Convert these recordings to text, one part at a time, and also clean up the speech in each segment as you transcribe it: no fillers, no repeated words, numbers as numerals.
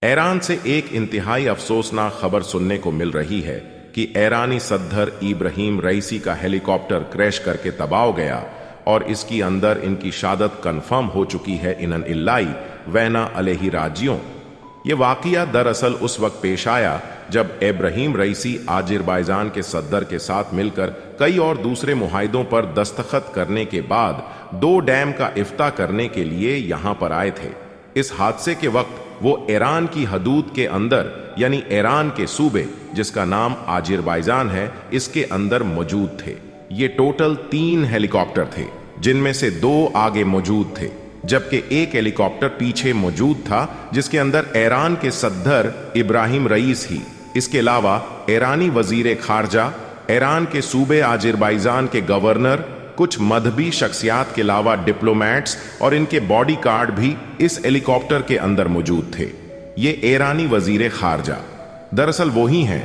Iran से एक इंतहाई अफसोसनाक खबर सुनने को मिल रही है कि ईरानी सद्दर इब्राहिम रईसी का हेलीकॉप्टर क्रैश करके तबाह हो गया और इसकी अंदर इनकी शहादत कंफर्म हो चुकी है इनन इल्लाई वैना अलैहि राजियों। ये वाकया दरअसल उस वक्त पेश आया जब इब्राहिम रईसी आज़रबाईजान के सद्दर के साथ मिलकर कई और दूसरे मुआहिदों पर दस्तखत करने के बाद 2 डैम का इफ्ता करने के लिए यहां पर आए थे। इस हादसे के वक्त वो ईरान की हदूद के अंदर यानी ईरान के सूबे जिसका नाम आज़रबाईजान है इसके अंदर मौजूद थे। ये टोटल 3 हेलीकॉप्टर थे जिनमें से 2 आगे मौजूद थे जबकि एक हेलीकॉप्टर पीछे मौजूद था जिसके अंदर ईरान के सद्दर इब्राहिम रईस ही, इसके अलावा ईरानी वजीर खारजा, ईरान के सूबे आज़रबाईजान के गवर्नर, कुछ मजहबी शख्सियात के अलावा डिप्लोमेट्स और इनके बॉडी गार्ड भी इस हेलीकॉप्टर के अंदर मौजूद थे। ये ईरानी वजीर खारजा दरअसल वही हैं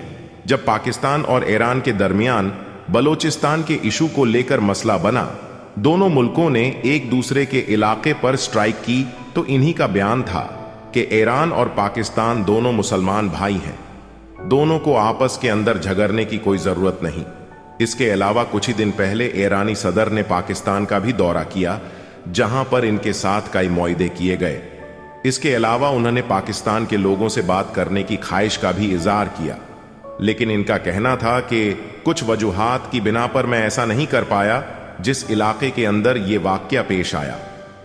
जब पाकिस्तान और ईरान के दरमियान बलोचिस्तान के इशू को लेकर मसला बना, दोनों मुल्कों ने एक दूसरे के इलाके पर स्ट्राइक की तो इन्हीं का बयान था कि ईरान और पाकिस्तान दोनों मुसलमान भाई हैं, दोनों को आपस के अंदर झगड़ने की कोई जरूरत नहीं। इसके अलावा कुछ ही दिन पहले ईरानी सदर ने पाकिस्तान का भी दौरा किया जहां पर इनके साथ कई मुआहदे किए गए। इसके अलावा उन्होंने पाकिस्तान के लोगों से बात करने की ख्वाहिश का भी इजहार किया, लेकिन इनका कहना था कि कुछ वजूहात की बिना पर मैं ऐसा नहीं कर पाया जिस इलाके के अंदर ये वाकया पेश आया।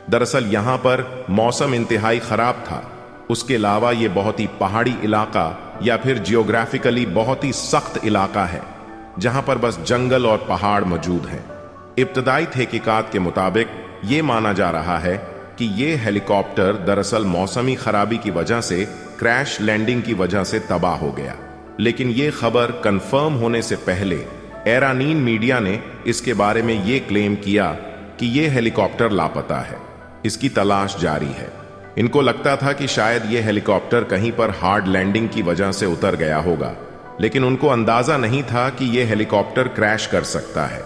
दरअसल यहां पर मौसम इंतहाई खराब था, उसके अलावा ये बहुत ही पहाड़ी इलाका या फिर जियोग्राफिकली बहुत ही सख्त इलाका है जहां पर बस जंगल और पहाड़ मौजूद हैं। इब्तदाई तहकीकात के मुताबिक ये माना जा रहा है कि ये हेलीकॉप्टर दरअसल मौसमी खराबी की वजह से क्रैश लैंडिंग की वजह से तबाह हो गया, लेकिन ये खबर कंफर्म होने से पहले ईरानी मीडिया ने इसके बारे में ये क्लेम किया कि ये हेलीकॉप्टर लापता है, इसकी तलाश जारी है। इनको लगता था कि शायद ये हेलीकॉप्टर कहीं पर हार्ड लैंडिंग की वजह से उतर गया होगा, लेकिन उनको अंदाजा नहीं था कि यह हेलीकॉप्टर क्रैश कर सकता है।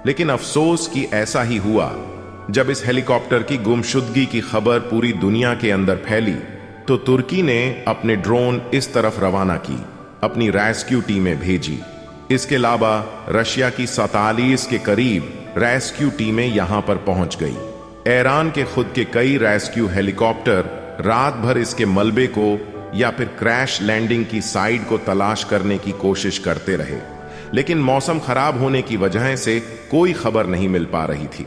लेकिन अफसोस कि ऐसा ही हुआ। जब इस हेलीकॉप्टर की गुमशुदगी की खबर पूरी दुनिया के अंदर फैली तो तुर्की ने अपने ड्रोन इस तरफ रवाना की, अपनी रेस्क्यू टीमें भेजी। इसके अलावा रशिया की 47 के करीब रेस्क्यू टीमें यहां पर पहुंच गई। ईरान के खुद के कई रेस्क्यू हेलीकॉप्टर रात भर इसके मलबे को या फिर क्रैश लैंडिंग की साइड को तलाश करने की कोशिश करते रहे, लेकिन मौसम खराब होने की वजह से कोई खबर नहीं मिल पा रही थी।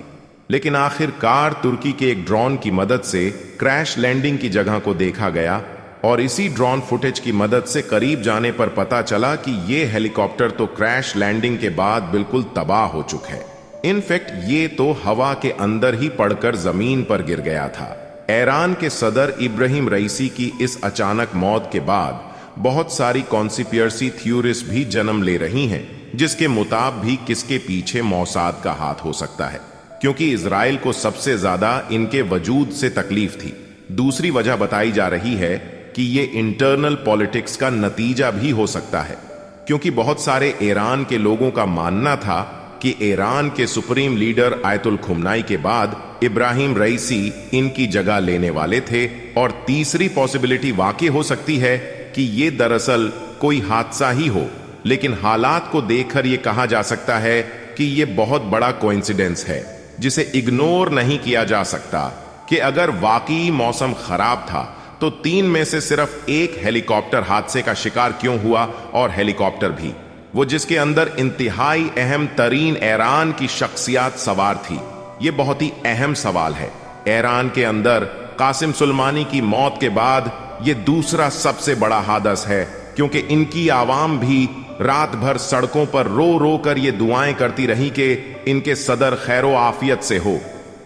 लेकिन आखिरकार तुर्की के एक ड्रोन की मदद से क्रैश लैंडिंग की जगह को देखा गया और इसी ड्रोन फुटेज की मदद से करीब जाने पर पता चला कि यह हेलीकॉप्टर तो क्रैश लैंडिंग के बाद बिल्कुल तबाह हो चुका है। इनफैक्ट ये तो हवा के अंदर ही पड़कर जमीन पर गिर गया था। ईरान के सदर इब्राहिम रईसी की इस अचानक मौत के बाद बहुत सारी कॉन्स्पिरेसी थ्योरीज भी जन्म ले रही हैं, जिसके मुताबिक किसके पीछे मौसाद का हाथ हो सकता है, क्योंकि इजराइल को सबसे ज्यादा इनके वजूद से तकलीफ थी। दूसरी वजह बताई जा रही है कि ये इंटरनल पॉलिटिक्स का नतीजा भी हो सकता है, क्योंकि बहुत सारे ईरान के लोगों का मानना था कि ईरान के सुप्रीम लीडर आयतुल खुमनाई के बाद इब्राहिम रईसी इनकी जगह लेने वाले थे। और तीसरी पॉसिबिलिटी वाकई हो सकती है कि ये दरअसल कोई हादसा ही हो, लेकिन हालात को देखकर यह कहा जा सकता है कि यह बहुत बड़ा कोइंसिडेंस है जिसे इग्नोर नहीं किया जा सकता कि अगर वाकई मौसम खराब था तो 3 में से सिर्फ एक हेलीकॉप्टर हादसे का शिकार क्यों हुआ, और हेलीकॉप्टर भी वो जिसके अंदर इंतहाई अहम तरीन ईरान की शख्सियत सवार थी। ये बहुत ही अहम सवाल है। ईरान के अंदर कासिम सुलेमानी की मौत के बाद ये दूसरा सबसे बड़ा हादसा है, क्योंकि इनकी आवाम भी रात भर सड़कों पर रो रो कर ये दुआएं करती रही कि इनके सदर खैरो आफियत से हो,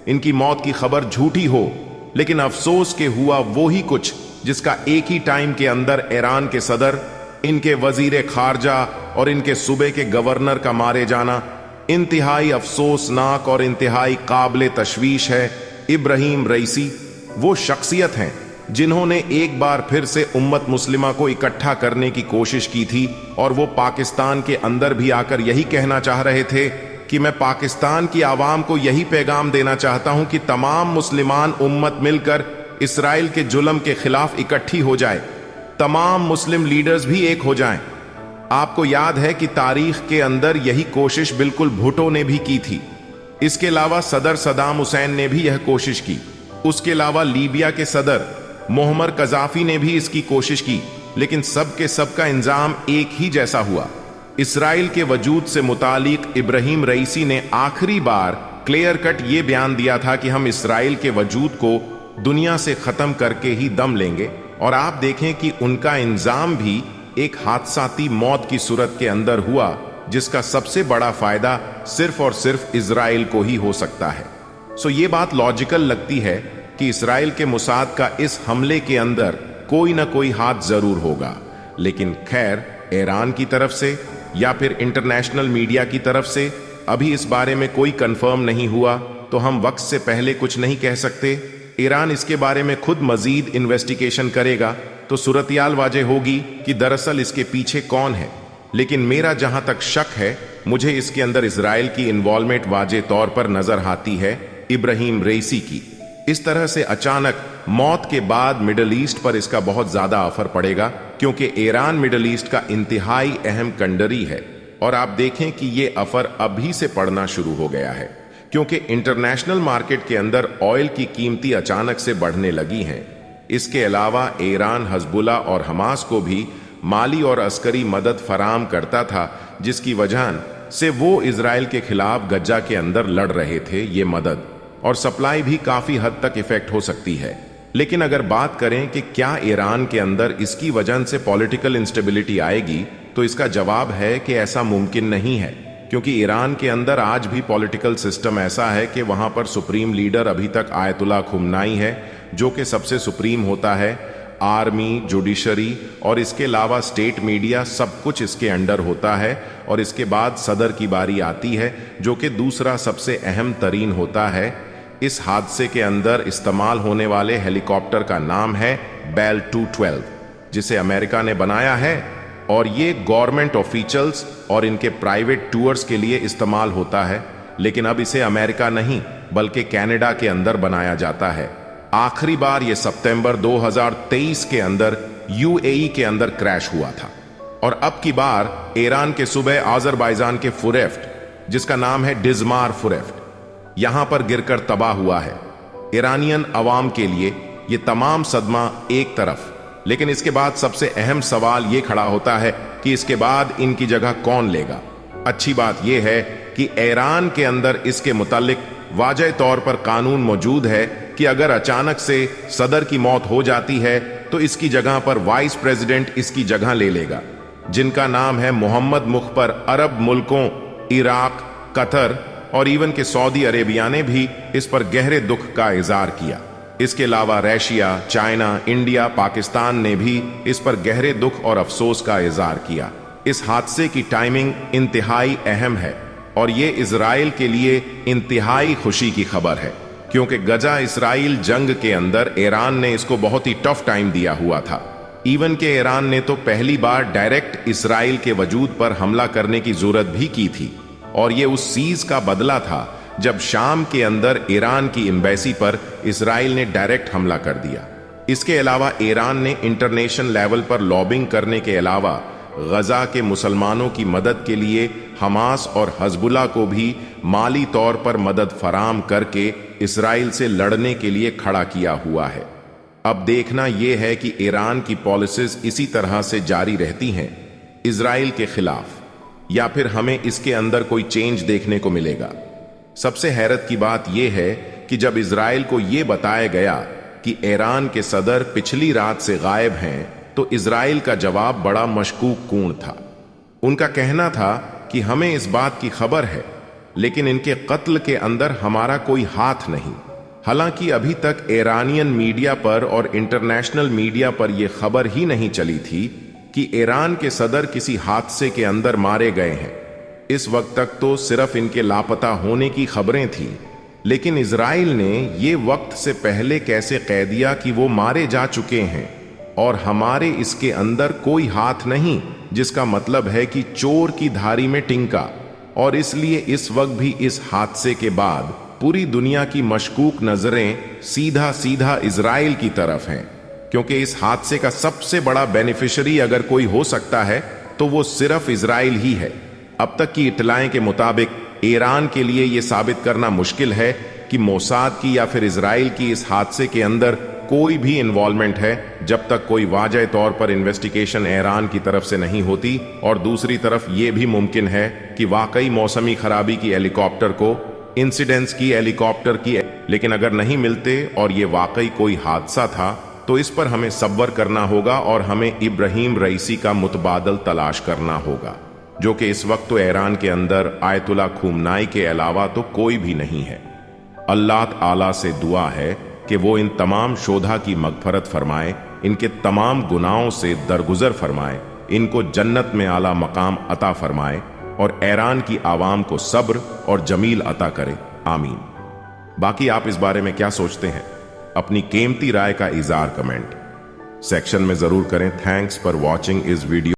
इनकी मौत की खबर झूठी हो। लेकिन अफसोस के हुआ वो ही कुछ जिसका एक ही टाइम के अंदर ईरान के सदर, इनके वजीर खारजा और इनके सूबे के गवर्नर का मारे जाना इंतहाई अफसोसनाक और इंतहाई काबिल तशवीश है। इब्राहिम रईसी वो शख्सियत हैं जिन्होंने एक बार फिर से उम्मत मुस्लिमा को इकट्ठा करने की कोशिश की थी, और वो पाकिस्तान के अंदर भी आकर यही कहना चाह रहे थे कि मैं पाकिस्तान की आवाम को यही पैगाम देना चाहता हूं कि तमाम मुसलमान उम्मत मिलकर इसराइल के जुल्म के खिलाफ इकट्ठी हो जाए, तमाम मुस्लिम लीडर्स भी एक हो जाएं। आपको याद है कि तारीख के अंदर यही कोशिश बिल्कुल भुट्टो ने भी की थी। इसके अलावा सदर सद्दाम हुसैन ने भी यह कोशिश की। उसके अलावा लीबिया के सदर मोहम्मर कजाफी ने भी इसकी कोशिश की, लेकिन सब के सब का इंजाम एक ही जैसा हुआ। इसराइल के वजूद से मुतालिक इब्राहिम रईसी ने आखिरी बार क्लियर कट ये बयान दिया था कि हम इसराइल के वजूद को दुनिया से खत्म करके ही दम लेंगे, और आप देखें कि उनका इंजाम भी एक हादसाती मौत की सूरत के अंदर हुआ, जिसका सबसे बड़ा फायदा सिर्फ और सिर्फ इजराइल को ही हो सकता है। सो ये बात लॉजिकल लगती है कि इसराइल के मुसाद का इस हमले के अंदर कोई ना कोई हाथ जरूर होगा, लेकिन खैर ईरान की तरफ से या फिर इंटरनेशनल मीडिया की तरफ से अभी इस बारे में कोई कंफर्म नहीं हुआ, तो हम वक्त से पहले कुछ नहीं कह सकते। ईरान इसके बारे में खुद मजीद इन्वेस्टिगेशन करेगा तो सूरत-ए-हाल वाज़ेह होगी कि दरअसल इसके पीछे कौन है। लेकिन मेरा जहां तक शक है, मुझे इसके अंदर इजराइल की इन्वॉल्वमेंट वाज़ेह तौर पर नजर आती है इब्राहिम रईसी की। इस तरह से अचानक मौत के बाद मिडल ईस्ट पर इसका बहुत ज्यादा असर पड़ेगा, क्योंकि ईरान मिडल ईस्ट का इंतहाई अहम कंडरी है। और आप देखें कि ये असर अभी से पड़ना शुरू हो गया है, क्योंकि इंटरनेशनल मार्केट के अंदर ऑयल की कीमती अचानक से बढ़ने लगी हैं। इसके अलावा ईरान हिजबुल्लाह और हमास को भी माली और अस्करी मदद फराम करता था, जिसकी वजह से वो इजराइल के खिलाफ गज्जा के अंदर लड़ रहे थे। ये मदद और सप्लाई भी काफी हद तक इफेक्ट हो सकती है। लेकिन अगर बात करें कि क्या ईरान के अंदर इसकी वजह से पॉलिटिकल इंस्टेबिलिटी आएगी, तो इसका जवाब है कि ऐसा मुमकिन नहीं है, क्योंकि ईरान के अंदर आज भी पॉलिटिकल सिस्टम ऐसा है कि वहां पर सुप्रीम लीडर अभी तक आयतुल्ला खुमनाई है, जो कि सबसे सुप्रीम होता है। आर्मी, जुडिशरी और इसके अलावा स्टेट मीडिया सब कुछ इसके अंडर होता है। और इसके बाद सदर की बारी आती है, जो कि दूसरा सबसे अहम तरीन होता है। इस हादसे के अंदर इस्तेमाल होने वाले हेलीकॉप्टर का नाम है बेल 212, जिसे अमेरिका ने बनाया है, और ये गवर्नमेंट ऑफिशियल्स और इनके प्राइवेट टूर्स के लिए इस्तेमाल होता है। लेकिन अब इसे अमेरिका नहीं बल्कि कनाडा के अंदर बनाया जाता है। आखिरी बार ये सितंबर 2023 के अंदर यूएई के अंदर क्रैश हुआ था, और अब की बार ईरान के सूबे आज़रबाईजान के फुरेफ्ट, जिसका नाम है डिज़मार फुरेफ्ट, यहां पर गिरकर तबाह हुआ है। ईरानियन अवाम के लिए ये तमाम सदमा एक तरफ, लेकिन इसके बाद सबसे अहम सवाल ये खड़ा होता है कि इसके बाद इनकी जगह कौन लेगा। अच्छी बात यह है कि ईरान के अंदर इसके मुतालिक वाज़ेह तौर पर कानून मौजूद है कि अगर अचानक से सदर की मौत हो जाती है तो इसकी जगह पर वाइस प्रेसिडेंट इसकी जगह ले लेगा, जिनका नाम है मोहम्मद मुख्बर। अरब मुल्कों इराक, कतर और इवन के सऊदी अरेबिया ने भी इस पर गहरे दुख का इजहार किया। इसके अलावा रशिया, चाइना, इंडिया, पाकिस्तान ने भी इस पर गहरे दुख और अफसोस का इजहार किया। इस हादसे की टाइमिंग इंतहाई अहम है, और ये इजराइल के लिए इंतहाई खुशी की खबर है, क्योंकि गजा इसराइल जंग के अंदर ईरान ने इसको बहुत ही टफ टाइम दिया हुआ था। इवन के ईरान ने तो पहली बार डायरेक्ट इसराइल के वजूद पर हमला करने की जरूरत भी की थी, और ये उस सीज का बदला था जब शाम के अंदर ईरान की एम्बेसी पर इसराइल ने डायरेक्ट हमला कर दिया। इसके अलावा ईरान ने इंटरनेशनल लेवल पर लॉबिंग करने के अलावा गजा के मुसलमानों की मदद के लिए हमास और हिजबुल्लाह को भी माली तौर पर मदद फराम करके इसराइल से लड़ने के लिए खड़ा किया हुआ है। अब देखना यह है कि ईरान की पॉलिसीज इसी तरह से जारी रहती हैं इसराइल के खिलाफ, या फिर हमें इसके अंदर कोई चेंज देखने को मिलेगा। सबसे हैरत की बात यह है कि जब इसराइल को यह बताया गया कि ईरान के सदर पिछली रात से गायब हैं, तो इसराइल का जवाब बड़ा मशकूक कून था। उनका कहना था कि हमें इस बात की खबर है, लेकिन इनके कत्ल के अंदर हमारा कोई हाथ नहीं। हालांकि अभी तक ईरानियन मीडिया पर और इंटरनेशनल मीडिया पर यह खबर ही नहीं चली थी कि ईरान के सदर किसी हादसे के अंदर मारे गए हैं। इस वक्त तक तो सिर्फ इनके लापता होने की खबरें थीं, लेकिन इसराइल ने यह वक्त से पहले कैसे कह दिया कि वो मारे जा चुके हैं और हमारे इसके अंदर कोई हाथ नहीं, जिसका मतलब है कि चोर की धारी में टिंका। और इसलिए इस वक्त भी इस हादसे के बाद पूरी दुनिया की मशकूक नजरें सीधा सीधा इसराइल की तरफ हैं, क्योंकि इस हादसे का सबसे बड़ा बेनिफिशियरी अगर कोई हो सकता है तो वो सिर्फ इजराइल ही है। अब तक की इत्तलाएं के मुताबिक ईरान के लिए यह साबित करना मुश्किल है कि मोसाद की या फिर इजराइल की इस हादसे के अंदर कोई भी इन्वॉल्वमेंट है, जब तक कोई वाजह तौर पर इन्वेस्टिगेशन ईरान की तरफ से नहीं होती। और दूसरी तरफ यह भी मुमकिन है कि वाकई मौसमी खराबी की हेलीकॉप्टर को इंसिडेंट्स की हेलीकॉप्टर की, लेकिन अगर नहीं मिलते और ये वाकई कोई हादसा था तो इस पर हमें सब्र करना होगा और हमें इब्राहिम रईसी का मुतबादल तलाश करना होगा, जो कि इस वक्त तो ईरान के अंदर आयतुल्ला खुमनाई के अलावा तो कोई भी नहीं है। अल्लाह ताला से दुआ है कि वो इन तमाम शोधा की मगफरत फरमाए, इनके तमाम गुनाहों से दरगुजर फरमाए, इनको जन्नत में आला मकाम अता फरमाए और ईरान की आवाम को सब्र और जमील अता करे, आमीन। बाकी आप इस बारे में क्या सोचते हैं? अपनी कीमती राय का इज़हार कमेंट सेक्शन में जरूर करें। थैंक्स फॉर वॉचिंग इस वीडियो।